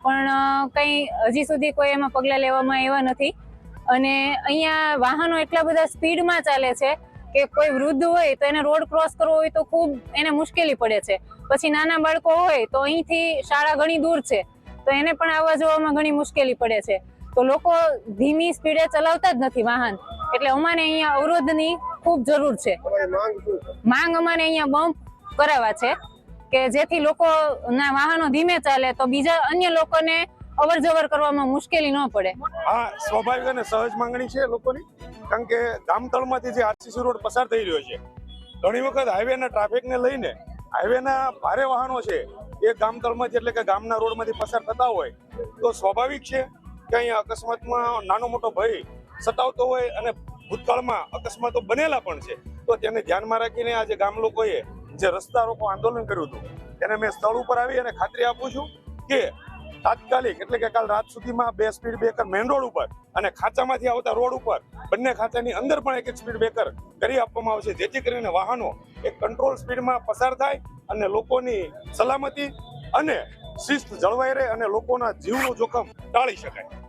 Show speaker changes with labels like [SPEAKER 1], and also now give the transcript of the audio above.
[SPEAKER 1] પણ કંઈ હજી સુધી કોઈ એમાં પગલાં લેવામાં આવ્યા નથી। અને અહીંયા વાહનો એટલા બધા સ્પીડમાં ચાલે છે કે કોઈ વૃદ્ધ હોય તો એને રોડ ક્રોસ કરવો હોય તો ખૂબ એને મુશ્કેલી પડે છે। પછી નાના બાળકો હોય તો અહીંથી શાળા ઘણી દૂર છે તો એને પણ આવવા જવામાં ઘણી મુશ્કેલી પડે છે। તો લોકો ધીમી સ્પીડે ચલાવતા જ નથી વાહન, એટલે અમારે અહીંયા અવરોધની ખૂબ જરૂર છે। માંગ અમારે અહીંયા બમ્પ કરાવવા છે કે જેથી લોકોના વાહનો ધીમે ચાલે તો બીજા અન્ય લોકોને અવર જવર કરવામાં મુશ્કેલી ન પડે।
[SPEAKER 2] હા, સ્વાભાવિક અને સહજ માંગણી છે લોકોની, કારણ કે ગામતળમાંથી જે આરસીસી રોડ પસાર થઈ રહ્યો છે, ઘણી વખત હાઈવેના ટ્રાફિકને લઈને હાઈવેના ભારે વાહનો છે એ ગામતળમાંથી એટલે કે ગામના રોડમાંથી પસાર થતા હોય તો સ્વાભાવિક છે કે અહીંયા અકસ્માતમાં નાનો મોટો ભય સતાવતો હોય અને ભૂતકાળમાં અકસ્માતો બનેલા પણ છે। તો તેને ધ્યાનમાં રાખીને આજે ગામ લોકોએ જે રસ્તા રોકો આંદોલન કર્યું હતું તેને મેં સ્થળ ઉપર આવી અને ખાતરી આપું છું કે તાત્કાલિક એટલે કે કાલ રાત સુધીમાં 2 સ્પીડ બ્રેકર મેઇન રોડ ઉપર અને ખાંચામાંથી આવતા રોડ ઉપર બંને ખાંચાની અંદર પણ 1 સ્પીડ બ્રેકર કરી આપવામાં આવશે, જેથી કરીને વાહનો એક કંટ્રોલ સ્પીડમાં પસાર થાય અને લોકોની સલામતી અને શિસ્ત જળવાઈ રહે અને લોકોના જીવનું જોખમ ટાળી શકાય।